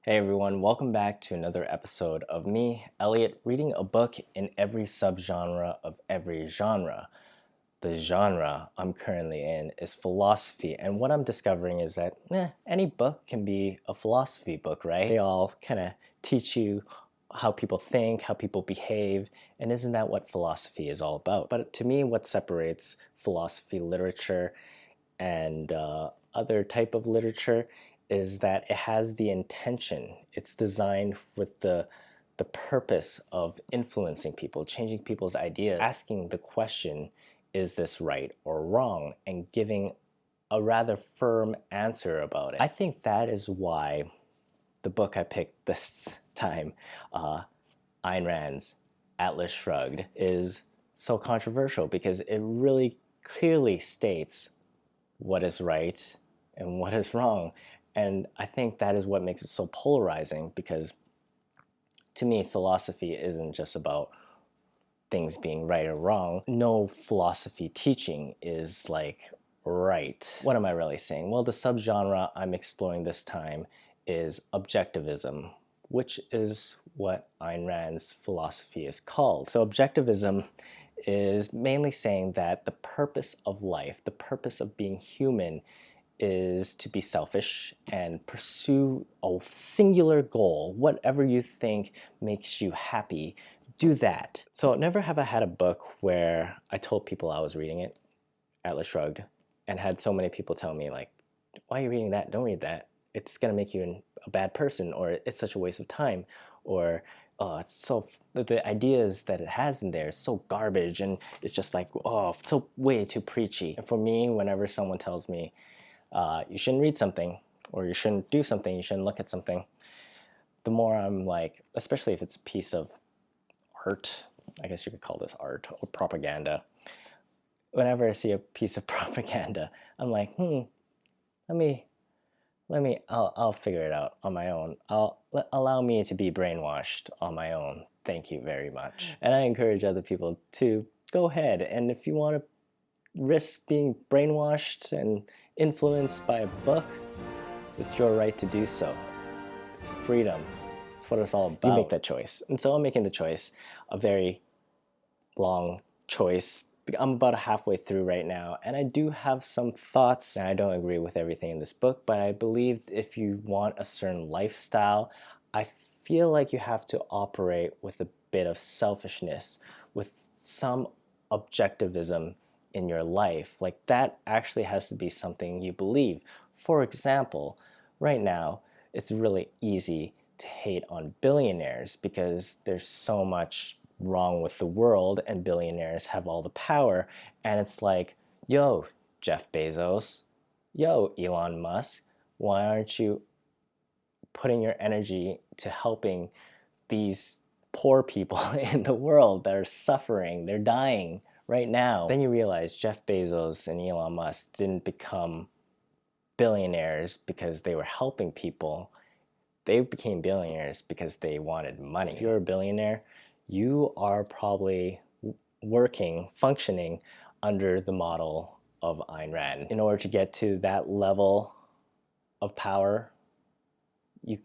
Hey everyone, welcome back to another episode of me, Elliot, reading a book in every subgenre of every genre. The genre I'm currently in is philosophy, and what I'm discovering is that any book can be a philosophy book, right? They all kind of teach you how people think, how people behave, and isn't that what philosophy is all about? But to me, what separates philosophy literature and other type of literature is that it has the intention. It's designed with the purpose of influencing people, changing people's ideas, asking the question, is this right or wrong, and giving a rather firm answer about it. I think that is why the book I picked this time, Ayn Rand's Atlas Shrugged, is so controversial because it really clearly states what is right and what is wrong. And I think that is what makes it so polarizing, because to me, philosophy isn't just about things being right or wrong. No philosophy teaching is like right. What am I really saying? Well, the subgenre I'm exploring this time is Objectivism, which is what Ayn Rand's philosophy is called. So Objectivism is mainly saying that the purpose of life, the purpose of being human, is to be selfish and pursue a singular goal. Whatever you think makes you happy, do that. So never have I had a book where I told people I was reading it, Atlas Shrugged, and had so many people tell me like, why are you reading that? Don't read that. It's gonna make you a bad person, or it's such a waste of time, or oh, it's so, the ideas that it has in there is so garbage, and it's just like, oh, so way too preachy. And for me, whenever someone tells me you shouldn't read something, or you shouldn't do something, you shouldn't look at something, the more I'm like, especially if it's a piece of art, I guess you could call this art, or propaganda. Whenever I see a piece of propaganda, I'm like, I'll figure it out on my own. Allow me to be brainwashed on my own. Thank you very much. And I encourage other people to go ahead, and if you want to risk being brainwashed and influenced by a book, it's your right to do so. It's freedom. It's what it's all about. You make that choice. And so I'm making the choice, a very long choice. I'm about halfway through right now, and I do have some thoughts. Now, I don't agree with everything in this book, but I believe if you want a certain lifestyle, I feel like you have to operate with a bit of selfishness, with some objectivism in your life. Like, that actually has to be something you believe. For example, right now, it's really easy to hate on billionaires because there's so much wrong with the world and billionaires have all the power, and it's like, yo, Jeff Bezos, yo, Elon Musk, why aren't you putting your energy to helping these poor people in the world that are suffering, they're dying right now? Then you realize Jeff Bezos and Elon Musk didn't become billionaires because they were helping people. They became billionaires because they wanted money. If you're a billionaire, you are probably functioning under the model of Ayn Rand. In order to get to that level of power, you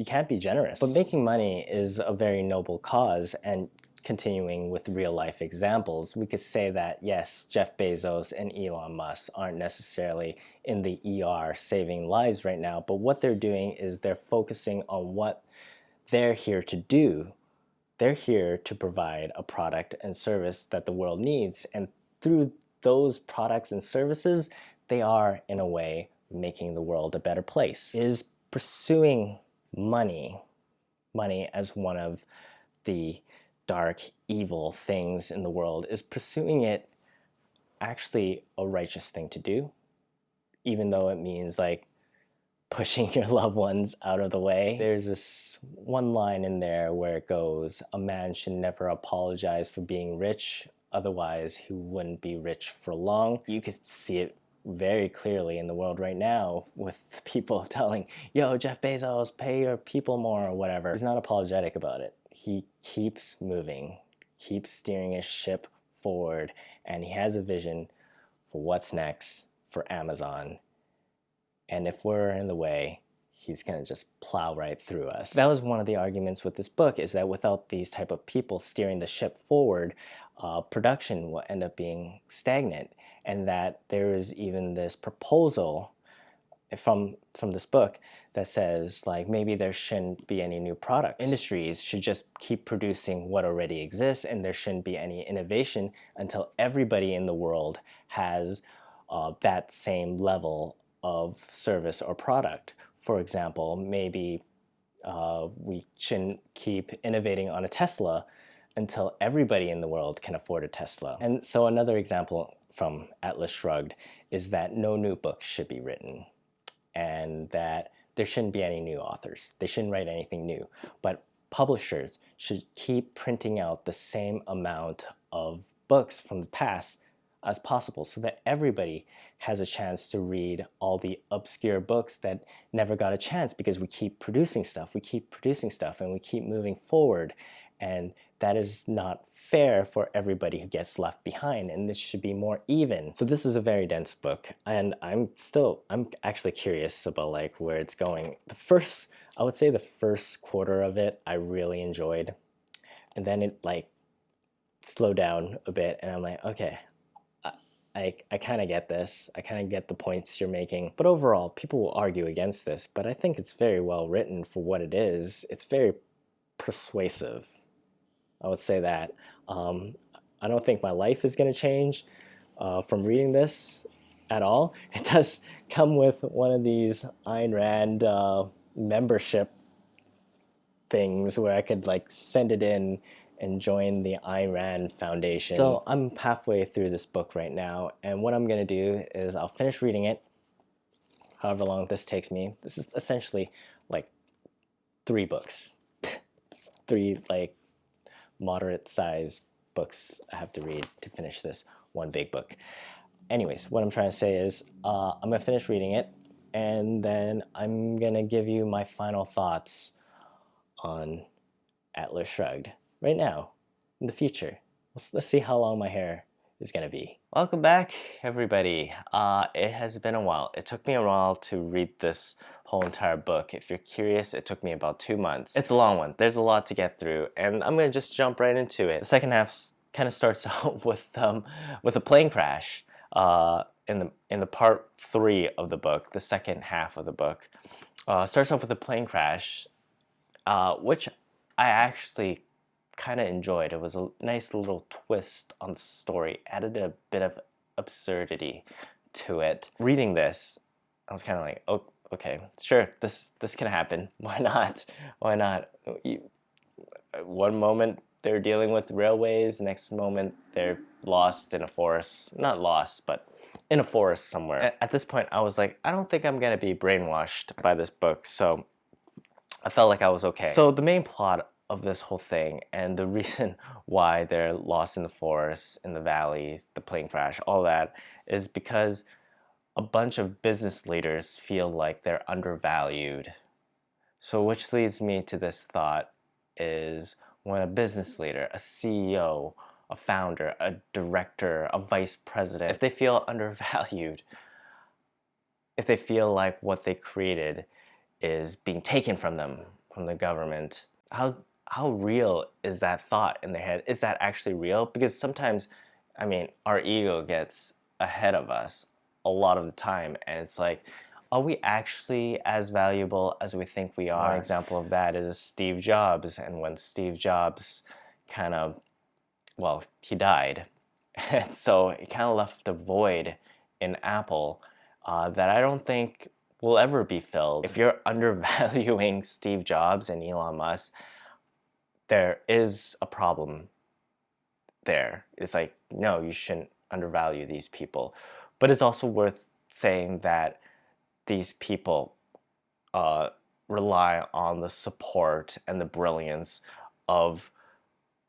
can't be generous. But making money is a very noble cause, and continuing with real life examples, we could say that yes, Jeff Bezos and Elon Musk aren't necessarily in the ER saving lives right now, but what they're doing is they're focusing on what they're here to do. They're here to provide a product and service that the world needs, and through those products and services, they are, in a way, making the world a better place. Is pursuing money as one of the dark, evil things in the world, is pursuing it actually a righteous thing to do, even though it means like pushing your loved ones out of the way? There's this one line in there where it goes, a man should never apologize for being rich, otherwise he wouldn't be rich for long. You can see it very clearly in the world right now with people telling, yo, Jeff Bezos, pay your people more or whatever. He's not apologetic about it. He keeps moving, keeps steering his ship forward, and he has a vision for what's next for Amazon. And if we're in the way, he's going to just plow right through us. That was one of the arguments with this book, is that without these type of people steering the ship forward, production will end up being stagnant, and that there is even this proposal from this book that says, like, maybe there shouldn't be any new products. Industries should just keep producing what already exists, and there shouldn't be any innovation until everybody in the world has that same level of service or product. For example, maybe we shouldn't keep innovating on a Tesla until everybody in the world can afford a Tesla. And so another example from Atlas Shrugged is that no new books should be written, and that there shouldn't be any new authors. They shouldn't write anything new. But publishers should keep printing out the same amount of books from the past as possible, so that everybody has a chance to read all the obscure books that never got a chance, because we keep producing stuff, and we keep moving forward. And that is not fair for everybody who gets left behind, and this should be more even. So this is a very dense book, and I'm actually curious about like where it's going. I would say the first quarter of it I really enjoyed, and then it like slowed down a bit, and I'm like, okay, I kind of get this. I kind of get the points you're making. But overall, people will argue against this, but I think it's very well written for what it is. It's very persuasive. I would say that. I don't think my life is going to change from reading this at all. It does come with one of these Ayn Rand membership things where I could like send it in and join the Ayn Rand Foundation. So I'm halfway through this book right now, and what I'm going to do is I'll finish reading it, however long this takes me. This is essentially like 3 books. 3 like moderate size books I have to read to finish this one big book. Anyways, what I'm trying to say is I'm going to finish reading it, and then I'm going to give you my final thoughts on Atlas Shrugged right now, in the future. Let's see how long my hair is going to be. Welcome back, everybody. It has been a while. It took me a while to read this whole entire book. If you're curious, it took me about 2 months. It's a long one. There's a lot to get through, and I'm going to just jump right into it. The second half kind of starts out with a plane crash in the part 3 of the book. The second half of the book starts off with a plane crash, which I actually kind of enjoyed. It was a nice little twist on the story, added a bit of absurdity to it. Reading this, I was kind of like, oh, okay, sure, this can happen. Why not? Why not? One moment they're dealing with railways, the next moment they're lost in a forest. Not lost, but in a forest somewhere. At this point, I was like, I don't think I'm gonna be brainwashed by this book, so I felt like I was okay. So the main plot of this whole thing, and the reason why they're lost in the forest, in the valleys, the plane crash, all that, is because a bunch of business leaders feel like they're undervalued. So which leads me to this thought is, when a business leader, a CEO, a founder, a director, a vice president, if they feel undervalued, if they feel like what they created is being taken from them, from the government, how real is that thought in their head? Is that actually real? Because sometimes, I mean, our ego gets ahead of us a lot of the time, and it's like, are we actually as valuable as we think we are? One example of that is Steve Jobs, and when Steve Jobs kind of, well, he died, and so it kind of left a void in Apple that I don't think will ever be filled. If you're undervaluing Steve Jobs and Elon Musk, there is a problem there. It's like, no, you shouldn't undervalue these people. But it's also worth saying that these people rely on the support and the brilliance of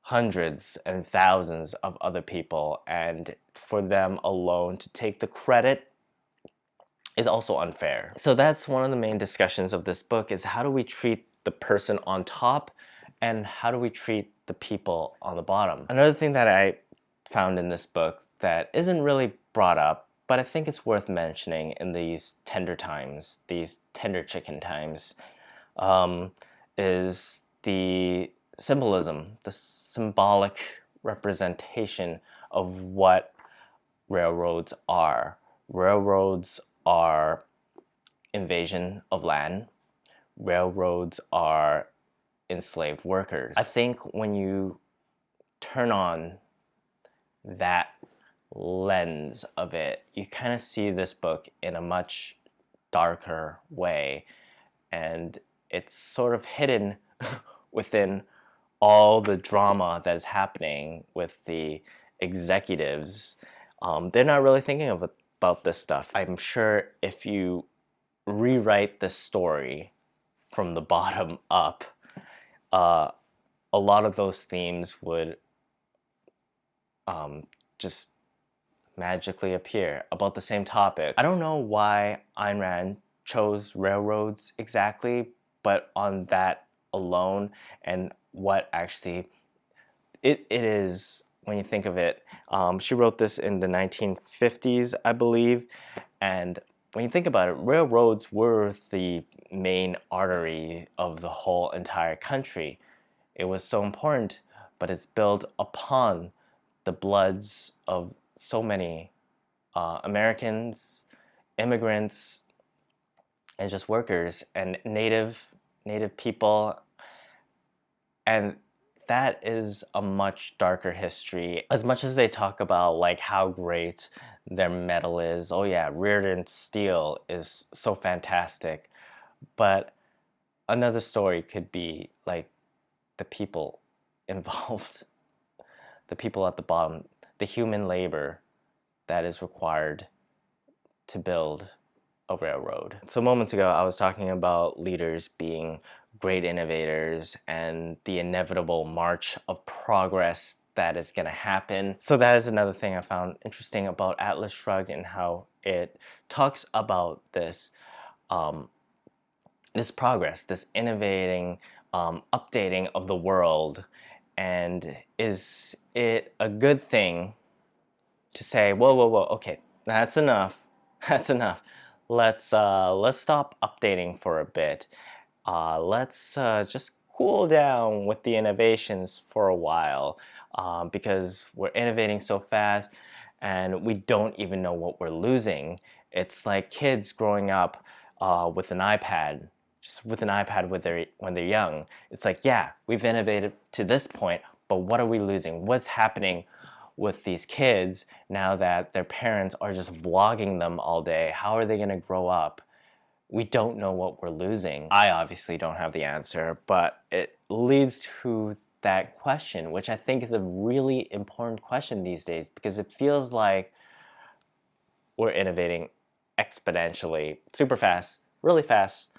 hundreds and thousands of other people, and for them alone to take the credit is also unfair. So that's one of the main discussions of this book, is how do we treat the person on top, and how do we treat the people on the bottom? Another thing that I found in this book that isn't really brought up but I think it's worth mentioning in these tender times, these tender chicken times, is the symbolism, the symbolic representation of what railroads are. Railroads are invasion of land. Railroads are enslaved workers. I think when you turn on that lens of it, you kind of see this book in a much darker way, and it's sort of hidden within all the drama that is happening with the executives. They're not really thinking about this stuff. I'm sure if you rewrite the story from the bottom up, a lot of those themes would just magically appear about the same topic. I don't know why Ayn Rand chose railroads exactly, but on that alone and what actually it is, when you think of it, she wrote this in the 1950s, I believe, and when you think about it, railroads were the main artery of the whole entire country. It was so important, but it's built upon the bloods of so many Americans, immigrants, and just workers and native people, and that is a much darker history. As much as they talk about like how great their metal is, oh yeah, Reardon steel is so fantastic, but another story could be like the people involved, the people at the bottom, the human labor that is required to build a railroad. So moments ago, I was talking about leaders being great innovators and the inevitable march of progress that is going to happen. So that is another thing I found interesting about Atlas Shrugged and how it talks about this this progress, this innovating, updating of the world. And is it a good thing to say, whoa, whoa, whoa, okay, that's enough, that's enough. Let's stop updating for a bit. Let's just cool down with the innovations for a while, because we're innovating so fast and we don't even know what we're losing. It's like kids growing up with an iPad, just with an iPad when they're young. It's like, yeah, we've innovated to this point, but what are we losing? What's happening with these kids now that their parents are just vlogging them all day? How are they going to grow up? We don't know what we're losing. I obviously don't have the answer, but it leads to that question, which I think is a really important question these days, because it feels like we're innovating exponentially, super fast, really fast,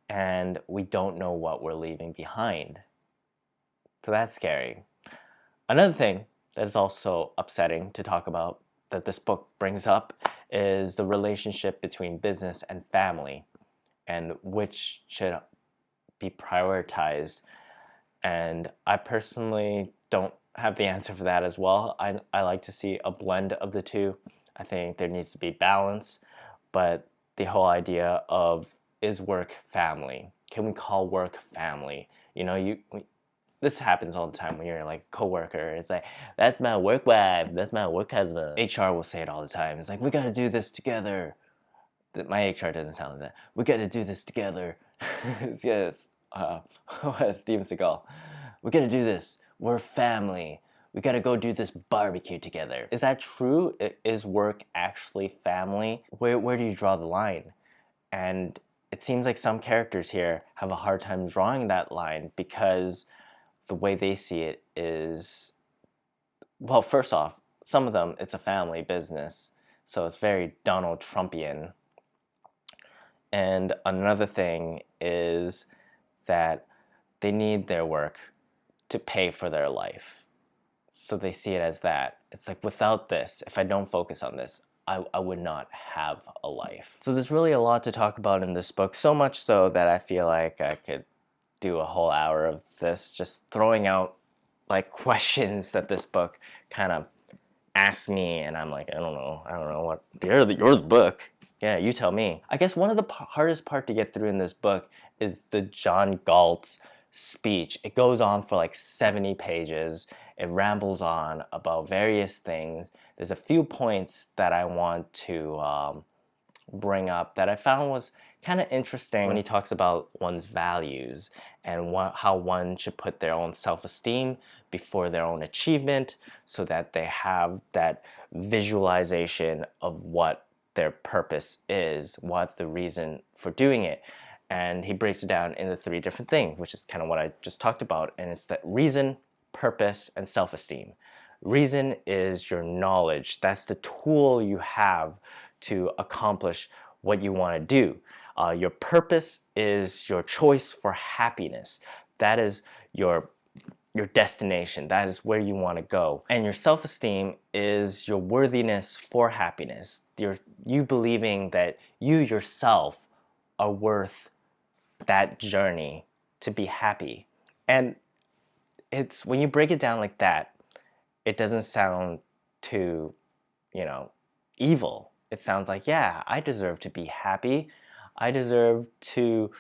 and we don't know what we're leaving behind. So that's scary. Another thing that is also upsetting to talk about that this book brings up is the relationship between business and family, and which should be prioritized. And I personally don't have the answer for that as well. I like to see a blend of the two. I think there needs to be balance, but the whole idea of, is work family? Can we call work family? You know, this happens all the time when you're like a coworker. It's like, that's my work wife, that's my work husband. HR will say it all the time. It's like, we gotta do this together. My HR doesn't sound like that. We gotta do this together. Yes, Steven Seagal. We gotta do this. We're family. We gotta go do this barbecue together. Is that true? Is work actually family? Where do you draw the line? And it seems like some characters here have a hard time drawing that line, because the way they see it is, well, first off, some of them, it's a family business, so it's very Donald Trumpian. And another thing is that they need their work to pay for their life. So they see it as that. It's like, without this, if I don't focus on this, I would not have a life. So there's really a lot to talk about in this book, so much so that I feel like I could do a whole hour of this, just throwing out like questions that this book kind of asks me, and I'm like, I don't know what. You're the book. Yeah, you tell me. I guess one of the hardest part to get through in this book is the John Galt's speech. It goes on for like 70 pages. It rambles on about various things. There's a few points that I want to bring up that I found was kind of interesting when he talks about one's values and how one should put their own self-esteem before their own achievement so that they have that visualization of what their purpose is, what the reason for doing it. And he breaks it down into 3 different things, which is kind of what I just talked about. And it's that reason, purpose, and self-esteem. Reason is your knowledge. That's the tool you have to accomplish what you want to do. Your purpose is your choice for happiness. That is your destination. That is where you want to go. And your self-esteem is your worthiness for happiness. You believing that you yourself are worth that journey to be happy. And it's when you break it down like that, it doesn't sound too, evil. It sounds like, yeah, I deserve to be happy. I deserve to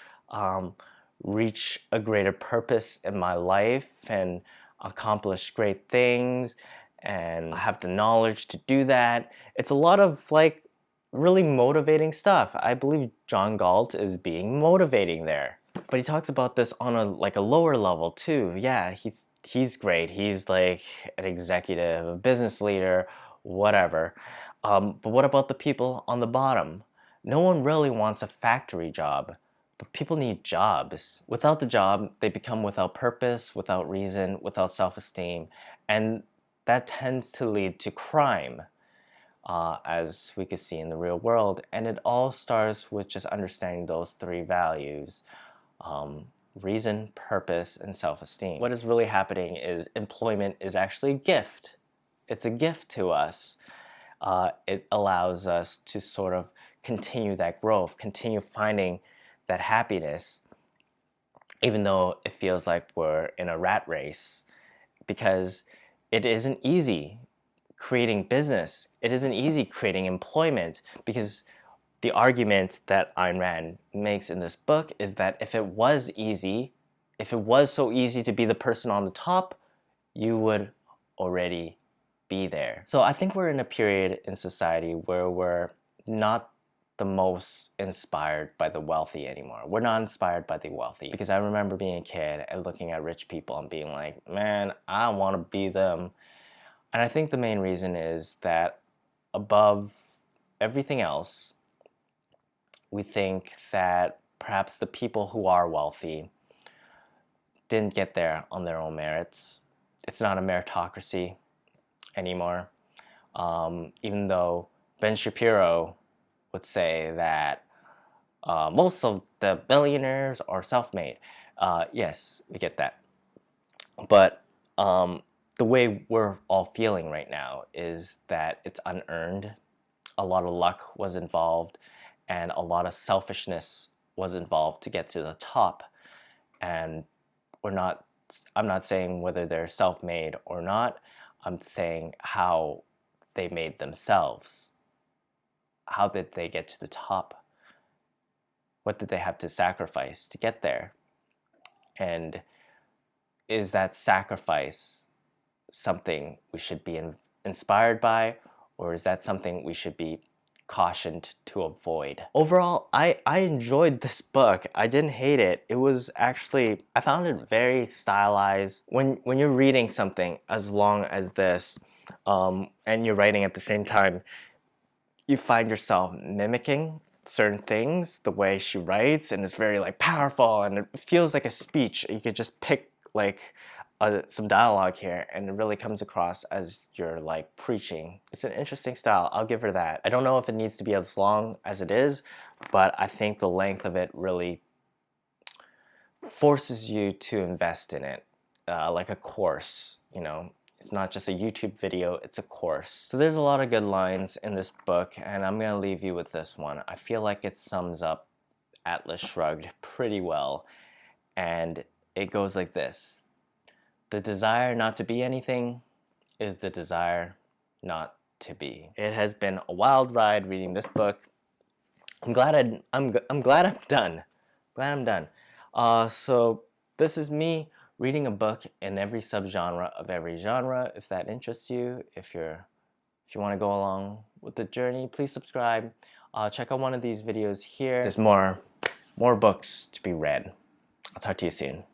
reach a greater purpose in my life and accomplish great things, and I have the knowledge to do that. It's a lot of like really motivating stuff. I believe John Galt is being motivating there. But he talks about this on a lower level too. Yeah, he's great. He's like an executive, a business leader, whatever. But what about the people on the bottom? No one really wants a factory job, but people need jobs. Without the job, they become without purpose, without reason, without self-esteem, and that tends to lead to crime, as we could see in the real world. And it all starts with just understanding those 3 values. Reason, purpose, and self-esteem. What is really happening is employment is actually a gift. It's a gift to us. It allows us to sort of continue that growth, continue finding that happiness, even though it feels like we're in a rat race, because it isn't easy creating business. It isn't easy creating employment, because the argument that Ayn Rand makes in this book is that if it was easy, if it was so easy to be the person on the top, you would already be there. So I think we're in a period in society where we're not the most inspired by the wealthy anymore. We're not inspired by the wealthy, because I remember being a kid and looking at rich people and being like, man, I want to be them. And I think the main reason is that above everything else, we think that perhaps the people who are wealthy didn't get there on their own merits. It's not a meritocracy anymore. Even though Ben Shapiro would say that most of the billionaires are self-made. Yes, we get that. But the way we're all feeling right now is that it's unearned. A lot of luck was involved, and a lot of selfishness was involved to get to the top. And I'm not saying whether they're self-made or not. I'm saying how they made themselves. How did they get to the top? What did they have to sacrifice to get there? And is that sacrifice something we should be inspired by, or is that something we should be cautioned to avoid? Overall, I enjoyed this book. I didn't hate it. It was actually, I found it very stylized. When you're reading something as long as this, and you're writing at the same time, you find yourself mimicking certain things, the way she writes, and it's very like powerful, and it feels like a speech. You could just pick like some dialogue here, and it really comes across as you're like preaching. It's an interesting style. I'll give her that. I don't know if it needs to be as long as it is, but I think the length of it really forces you to invest in it, like a course, you know. It's not just a YouTube video, it's a course. So there's a lot of good lines in this book, and I'm gonna leave you with this one. I feel like it sums up Atlas Shrugged pretty well, and it goes like this. The desire not to be anything is the desire not to be. It has been a wild ride reading this book. I'm glad I'm done. Glad I'm done. So this is me reading a book in every subgenre of every genre. If that interests you, if you want to go along with the journey, please subscribe. Check out one of these videos here. There's more books to be read. I'll talk to you soon.